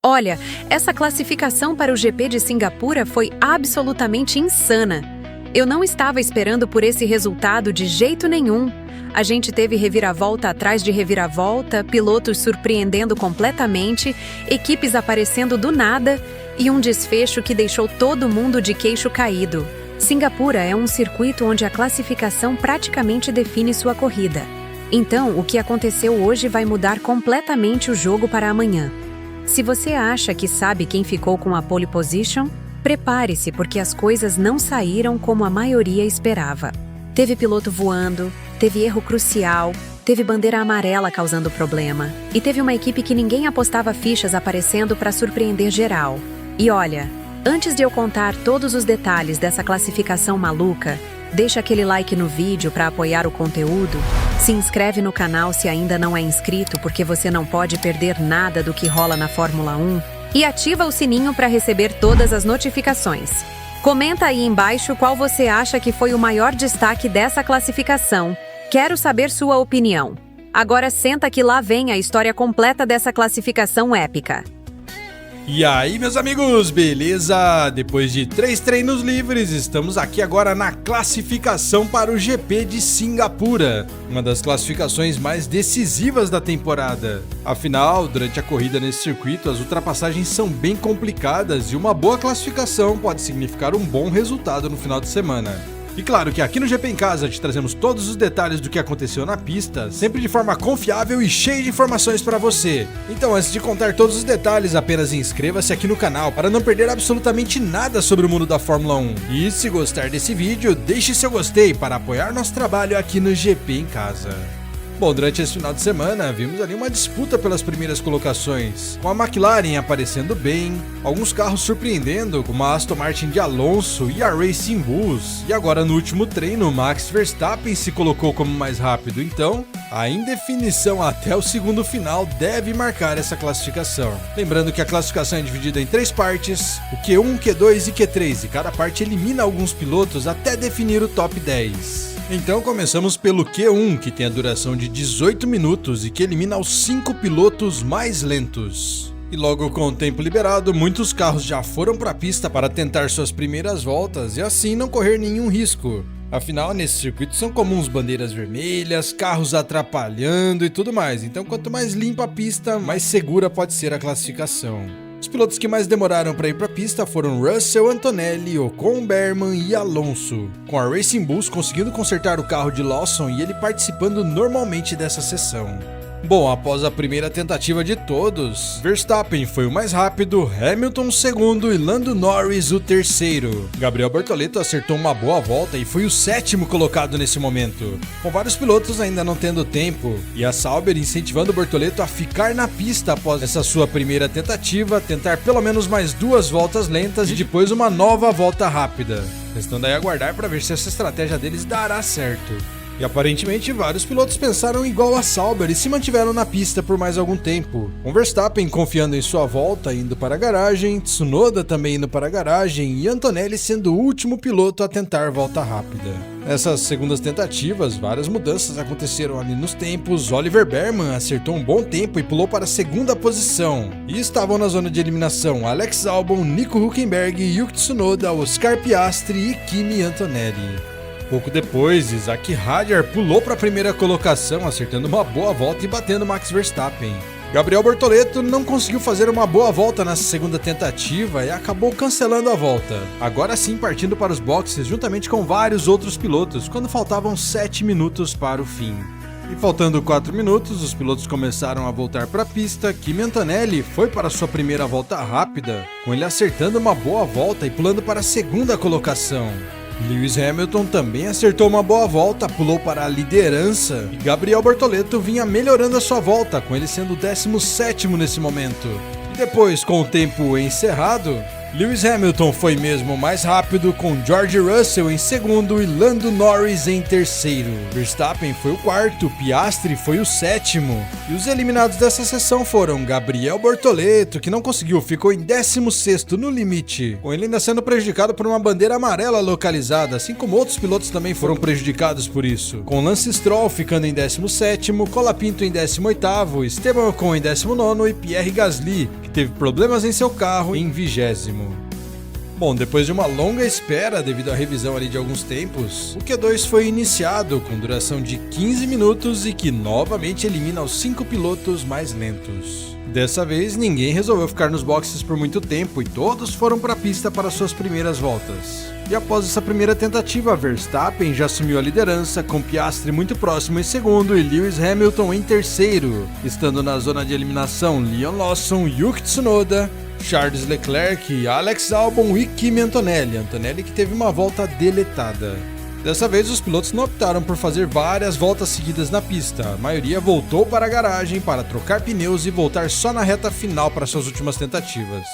Olha, essa classificação para o GP de Singapura foi absolutamente insana. Eu não estava esperando por esse resultado de jeito nenhum. A gente teve reviravolta atrás de reviravolta, pilotos surpreendendo completamente, equipes aparecendo do nada e um desfecho que deixou todo mundo de queixo caído. Singapura é um circuito onde a classificação praticamente define sua corrida. Então, o que aconteceu hoje vai mudar completamente o jogo para amanhã. Se você acha que sabe quem ficou com a pole position, prepare-se porque as coisas não saíram como a maioria esperava. Teve piloto voando, teve erro crucial, teve bandeira amarela causando problema e teve uma equipe que ninguém apostava fichas aparecendo para surpreender geral. E olha, antes de eu contar todos os detalhes dessa classificação maluca, deixa aquele like no vídeo para apoiar o conteúdo, se inscreve no canal se ainda não é inscrito porque você não pode perder nada do que rola na Fórmula 1 e ativa o sininho para receber todas as notificações. Comenta aí embaixo qual você acha que foi o maior destaque dessa classificação. Quero saber sua opinião. Agora senta que lá vem a história completa dessa classificação épica. E aí, meus amigos, beleza? Depois de 3 treinos livres, estamos aqui agora na classificação para o GP de Singapura, uma das classificações mais decisivas da temporada. Afinal, durante a corrida nesse circuito, as ultrapassagens são bem complicadas e uma boa classificação pode significar um bom resultado no final de semana. E claro que aqui no GP em Casa te trazemos todos os detalhes do que aconteceu na pista, sempre de forma confiável e cheia de informações para você. Então antes de contar todos os detalhes, apenas inscreva-se aqui no canal para não perder absolutamente nada sobre o mundo da Fórmula 1. E se gostar desse vídeo, deixe seu gostei para apoiar nosso trabalho aqui no GP em Casa. Bom, durante esse final de semana, vimos ali uma disputa pelas primeiras colocações, com a McLaren aparecendo bem, alguns carros surpreendendo, como a Aston Martin de Alonso e a Racing Bulls, e agora no último treino, Max Verstappen se colocou como mais rápido, então a indefinição até o segundo final deve marcar essa classificação. Lembrando que a classificação é dividida em 3 partes, o Q1, Q2 e Q3, e cada parte elimina alguns pilotos até definir o top 10. Então começamos pelo Q1, que tem a duração de 18 minutos e que elimina os 5 pilotos mais lentos. E logo com o tempo liberado, muitos carros já foram para a pista para tentar suas primeiras voltas e assim não correr nenhum risco. Afinal, nesse circuito são comuns bandeiras vermelhas, carros atrapalhando e tudo mais, então quanto mais limpa a pista, mais segura pode ser a classificação. Os pilotos que mais demoraram para ir para a pista foram Russell, Antonelli, Ocon, Berman e Alonso, com a Racing Bulls conseguindo consertar o carro de Lawson e ele participando normalmente dessa sessão. Bom, após a primeira tentativa de todos, Verstappen foi o mais rápido, Hamilton o segundo e Lando Norris o terceiro. Gabriel Bortoleto acertou uma boa volta e foi o 7º colocado nesse momento, com vários pilotos ainda não tendo tempo, e a Sauber incentivando o Bortoleto a ficar na pista após essa sua primeira tentativa, tentar pelo menos mais 2 voltas lentas e depois uma nova volta rápida. Restando aí aguardar para ver se essa estratégia deles dará certo. E aparentemente vários pilotos pensaram igual a Sauber e se mantiveram na pista por mais algum tempo. Com Verstappen confiando em sua volta indo para a garagem, Tsunoda também indo para a garagem e Antonelli sendo o último piloto a tentar volta rápida. Nessas segundas tentativas, várias mudanças aconteceram ali nos tempos. Oliver Berman acertou um bom tempo e pulou para a segunda posição. E estavam na zona de eliminação Alex Albon, Nico Hülkenberg, Yuki Tsunoda, Oscar Piastri e Kimi Antonelli. Pouco depois, Isaac Hadjar pulou para a primeira colocação, acertando uma boa volta e batendo Max Verstappen. Gabriel Bortoleto não conseguiu fazer uma boa volta nessa segunda tentativa e acabou cancelando a volta. Agora sim partindo para os boxes juntamente com vários outros pilotos, quando faltavam 7 minutos para o fim. E faltando 4 minutos, os pilotos começaram a voltar para a pista. Kimi Antonelli foi para sua primeira volta rápida, com ele acertando uma boa volta e pulando para a segunda colocação. Lewis Hamilton também acertou uma boa volta, pulou para a liderança e Gabriel Bortoleto vinha melhorando a sua volta, com ele sendo o 17º nesse momento. E depois, com o tempo encerrado, Lewis Hamilton foi mesmo mais rápido, com George Russell em segundo e Lando Norris em terceiro. Verstappen foi o quarto, Piastri foi o sétimo. E os eliminados dessa sessão foram Gabriel Bortoleto, que não conseguiu, ficou em 16º no limite, com ele ainda sendo prejudicado por uma bandeira amarela localizada, assim como outros pilotos também foram prejudicados por isso, com Lance Stroll ficando em 17º, Colapinto em 18º, Esteban Ocon em 19º e Pierre Gasly, que teve problemas em seu carro, em 20º. Bom, depois de uma longa espera devido à revisão ali de alguns tempos, o Q2 foi iniciado com duração de 15 minutos e que novamente elimina os 5 pilotos mais lentos. Dessa vez, ninguém resolveu ficar nos boxes por muito tempo e todos foram para a pista para suas primeiras voltas. E após essa primeira tentativa, Verstappen já assumiu a liderança, com Piastri muito próximo em segundo e Lewis Hamilton em terceiro. Estando na zona de eliminação, Liam Lawson, Yuki Tsunoda, Charles Leclerc, Alex Albon e Kimi Antonelli. Antonelli que teve uma volta deletada. Dessa vez, os pilotos não optaram por fazer várias voltas seguidas na pista. A maioria voltou para a garagem para trocar pneus e voltar só na reta final para suas últimas tentativas.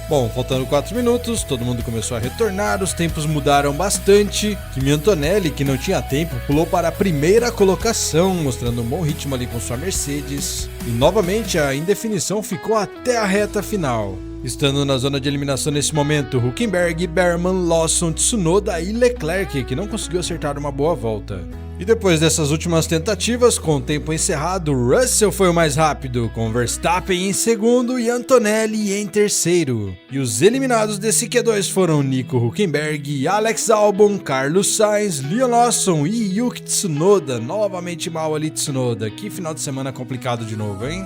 Bom, faltando 4 minutos, todo mundo começou a retornar, os tempos mudaram bastante. Kimi Antonelli, que não tinha tempo, pulou para a primeira colocação, mostrando um bom ritmo ali com sua Mercedes. E novamente a indefinição ficou até a reta final. Estando na zona de eliminação nesse momento, Hülkenberg, Berman, Lawson, Tsunoda e Leclerc, que não conseguiu acertar uma boa volta. E depois dessas últimas tentativas, com o tempo encerrado, Russell foi o mais rápido, com Verstappen em segundo e Antonelli em terceiro. E os eliminados desse Q2 foram Nico Hülkenberg, Alex Albon, Carlos Sainz, Liam Lawson e Yuki Tsunoda. Novamente mal ali Tsunoda, que final de semana complicado de novo, hein?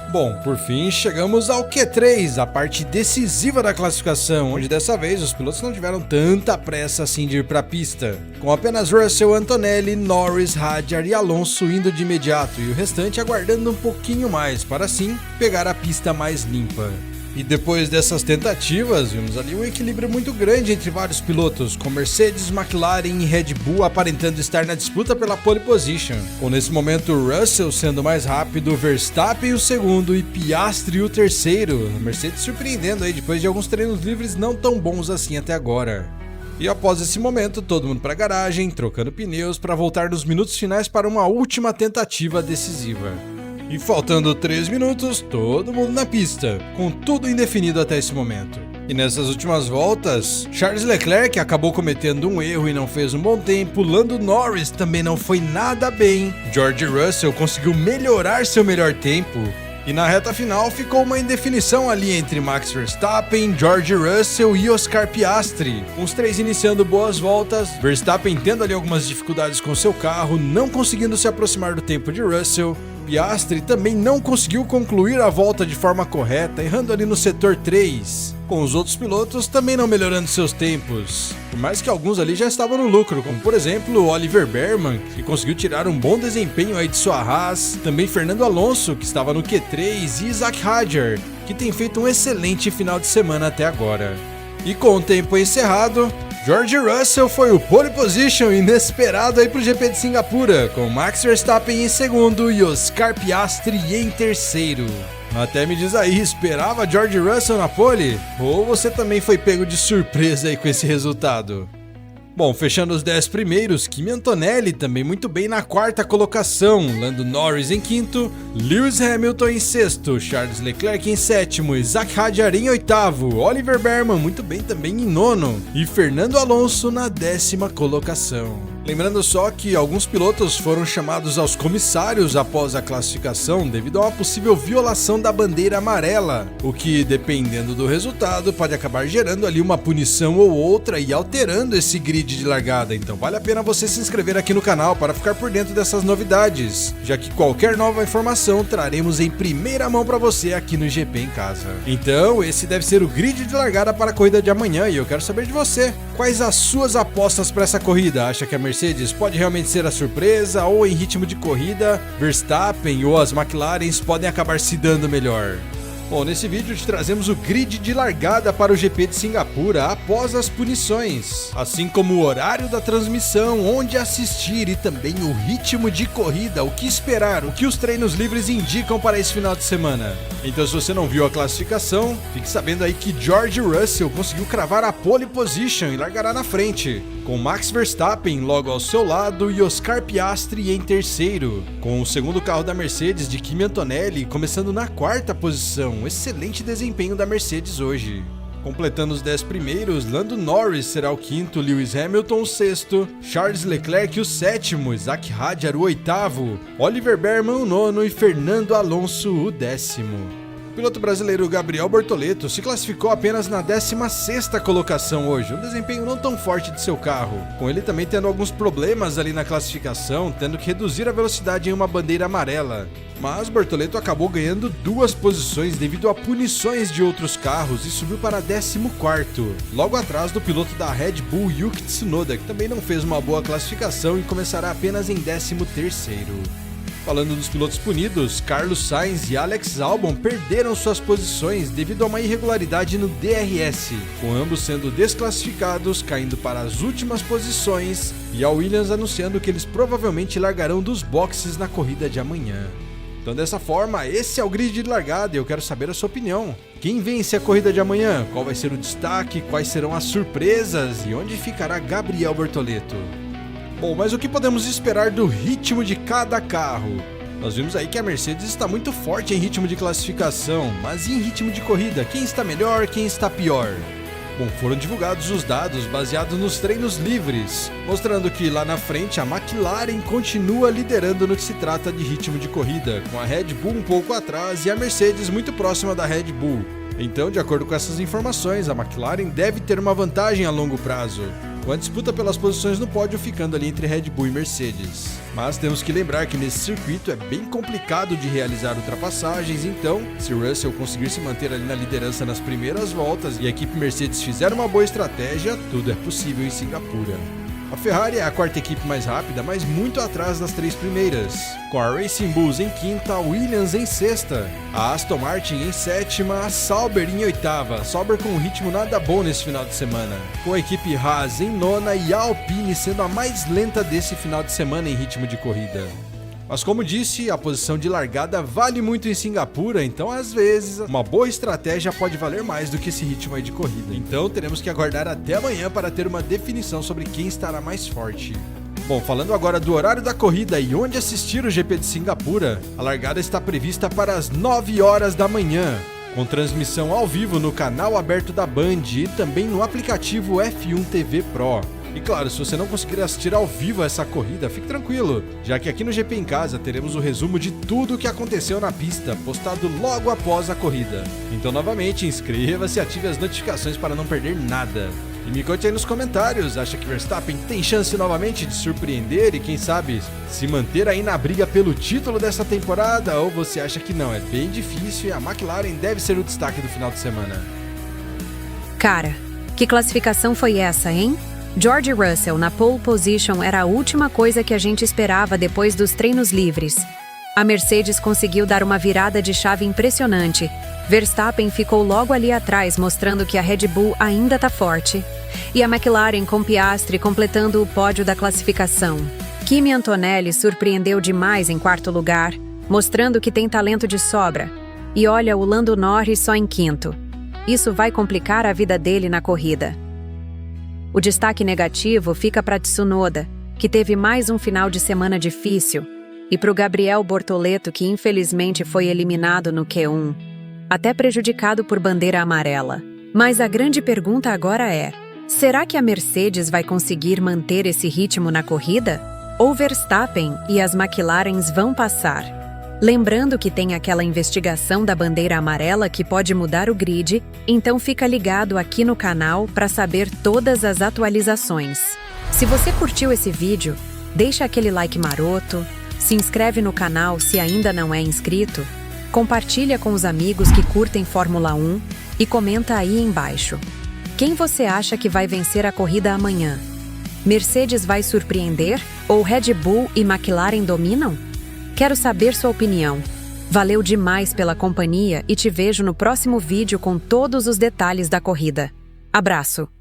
Bom, por fim, chegamos ao Q3, a parte decisiva da classificação, onde dessa vez os pilotos não tiveram tanta pressa assim de ir para a pista, com apenas Russell, Antonelli, Norris, Hadjar e Alonso indo de imediato e o restante aguardando um pouquinho mais para assim pegar a pista mais limpa. E depois dessas tentativas, vimos ali um equilíbrio muito grande entre vários pilotos, com Mercedes, McLaren e Red Bull aparentando estar na disputa pela pole position, com nesse momento Russell sendo mais rápido, Verstappen o segundo e Piastri o terceiro, a Mercedes surpreendendo aí depois de alguns treinos livres não tão bons assim até agora. E após esse momento, todo mundo para a garagem, trocando pneus para voltar nos minutos finais para uma última tentativa decisiva. E faltando 3 minutos, todo mundo na pista, com tudo indefinido até esse momento. E nessas últimas voltas, Charles Leclerc acabou cometendo um erro e não fez um bom tempo, Lando Norris também não foi nada bem, George Russell conseguiu melhorar seu melhor tempo, e na reta final ficou uma indefinição ali entre Max Verstappen, George Russell e Oscar Piastri, com os três iniciando boas voltas, Verstappen tendo ali algumas dificuldades com seu carro, não conseguindo se aproximar do tempo de Russell. Piastri também não conseguiu concluir a volta de forma correta, errando ali no setor 3, com os outros pilotos também não melhorando seus tempos, por mais que alguns ali já estavam no lucro, como por exemplo Oliver Berman, que conseguiu tirar um bom desempenho aí de sua Haas, também Fernando Alonso, que estava no Q3, e Isaac Hadjar, que tem feito um excelente final de semana até agora. E com o tempo encerrado, George Russell foi o pole position inesperado aí pro GP de Singapura, com Max Verstappen em segundo e Oscar Piastri em terceiro. Até me diz aí, esperava George Russell na pole? Ou você também foi pego de surpresa aí com esse resultado? Bom, fechando os 10 primeiros, Kimi Antonelli também muito bem na quarta colocação, Lando Norris em quinto, Lewis Hamilton em sexto, Charles Leclerc em sétimo, Isaac Hadjar em oitavo, Oliver Berman muito bem também em nono e Fernando Alonso na 10ª colocação. Lembrando só que alguns pilotos foram chamados aos comissários após a classificação devido a uma possível violação da bandeira amarela, o que, dependendo do resultado, pode acabar gerando ali uma punição ou outra e alterando esse grid de largada. Então vale a pena você se inscrever aqui no canal para ficar por dentro dessas novidades, já que qualquer nova informação traremos em primeira mão para você aqui no GP em Casa. Então esse deve ser o grid de largada para a corrida de amanhã e eu quero saber de você. Quais as suas apostas para essa corrida? Acha que a Mercedes pode realmente ser a surpresa ou em ritmo de corrida, Verstappen ou as McLarens podem acabar se dando melhor? Bom, nesse vídeo te trazemos o grid de largada para o GP de Singapura após as punições, assim como o horário da transmissão, onde assistir e também o ritmo de corrida, o que esperar, o que os treinos livres indicam para esse final de semana. Então, se você não viu a classificação, fique sabendo aí que George Russell conseguiu cravar a pole position e largará na frente, com Max Verstappen logo ao seu lado e Oscar Piastri em terceiro, com o segundo carro da Mercedes de Kimi Antonelli começando na quarta posição. Excelente desempenho da Mercedes hoje. Completando os 10 primeiros, Lando Norris será o quinto, Lewis Hamilton o sexto, Charles Leclerc o sétimo, Zac Hadjar o oitavo, Oliver Berman o nono e Fernando Alonso o décimo. O piloto brasileiro Gabriel Bortoleto se classificou apenas na 16ª colocação hoje, um desempenho não tão forte de seu carro, com ele também tendo alguns problemas ali na classificação, tendo que reduzir a velocidade em uma bandeira amarela. Mas Bortoleto acabou ganhando 2 posições devido a punições de outros carros e subiu para 14º, logo atrás do piloto da Red Bull Yuki Tsunoda, que também não fez uma boa classificação e começará apenas em 13º. Falando dos pilotos punidos, Carlos Sainz e Alex Albon perderam suas posições devido a uma irregularidade no DRS, com ambos sendo desclassificados, caindo para as últimas posições, e a Williams anunciando que eles provavelmente largarão dos boxes na corrida de amanhã. Então, dessa forma, esse é o grid de largada e eu quero saber a sua opinião. Quem vence a corrida de amanhã? Qual vai ser o destaque? Quais serão as surpresas? E onde ficará Gabriel Bortoleto? Bom, mas o que podemos esperar do ritmo de cada carro? Nós vimos aí que a Mercedes está muito forte em ritmo de classificação, mas e em ritmo de corrida? Quem está melhor, quem está pior? Bom, foram divulgados os dados baseados nos treinos livres, mostrando que lá na frente a McLaren continua liderando no que se trata de ritmo de corrida, com a Red Bull um pouco atrás e a Mercedes muito próxima da Red Bull. Então, de acordo com essas informações, a McLaren deve ter uma vantagem a longo prazo, com a disputa pelas posições no pódio ficando ali entre Red Bull e Mercedes. Mas temos que lembrar que nesse circuito é bem complicado de realizar ultrapassagens, então, se Russell conseguir se manter ali na liderança nas primeiras voltas e a equipe Mercedes fizer uma boa estratégia, tudo é possível em Singapura. A Ferrari é a quarta equipe mais rápida, mas muito atrás das 3 primeiras, com a Racing Bulls em quinta, a Williams em sexta, a Aston Martin em sétima, a Sauber em oitava, Sauber com um ritmo nada bom nesse final de semana, com a equipe Haas em nona e a Alpine sendo a mais lenta desse final de semana em ritmo de corrida. Mas como disse, a posição de largada vale muito em Singapura, então às vezes uma boa estratégia pode valer mais do que esse ritmo aí de corrida. Então teremos que aguardar até amanhã para ter uma definição sobre quem estará mais forte. Bom, falando agora do horário da corrida e onde assistir o GP de Singapura, a largada está prevista para as 9 horas da manhã, com transmissão ao vivo no canal aberto da Band e também no aplicativo F1 TV Pro. E claro, se você não conseguir assistir ao vivo essa corrida, fique tranquilo, já que aqui no GP em Casa teremos o resumo de tudo o que aconteceu na pista, postado logo após a corrida. Então, novamente, inscreva-se e ative as notificações para não perder nada. E me conte aí nos comentários, acha que Verstappen tem chance novamente de surpreender e quem sabe se manter aí na briga pelo título dessa temporada, ou você acha que não, é bem difícil e a McLaren deve ser o destaque do final de semana? Cara, que classificação foi essa, hein? George Russell na pole position era a última coisa que a gente esperava depois dos treinos livres. A Mercedes conseguiu dar uma virada de chave impressionante. Verstappen ficou logo ali atrás, mostrando que a Red Bull ainda tá forte. E a McLaren com Piastri completando o pódio da classificação. Kimi Antonelli surpreendeu demais em quarto lugar, mostrando que tem talento de sobra. E olha o Lando Norris só em quinto. Isso vai complicar a vida dele na corrida. O destaque negativo fica para Tsunoda, que teve mais um final de semana difícil, e para o Gabriel Bortoleto, que infelizmente foi eliminado no Q1, até prejudicado por bandeira amarela. Mas a grande pergunta agora é: será que a Mercedes vai conseguir manter esse ritmo na corrida? Ou Verstappen e as McLarens vão passar? Lembrando que tem aquela investigação da bandeira amarela que pode mudar o grid, então fica ligado aqui no canal para saber todas as atualizações. Se você curtiu esse vídeo, deixa aquele like maroto, se inscreve no canal se ainda não é inscrito, compartilha com os amigos que curtem Fórmula 1 e comenta aí embaixo. Quem você acha que vai vencer a corrida amanhã? Mercedes vai surpreender ou Red Bull e McLaren dominam? Quero saber sua opinião. Valeu demais pela companhia e te vejo no próximo vídeo com todos os detalhes da corrida. Abraço!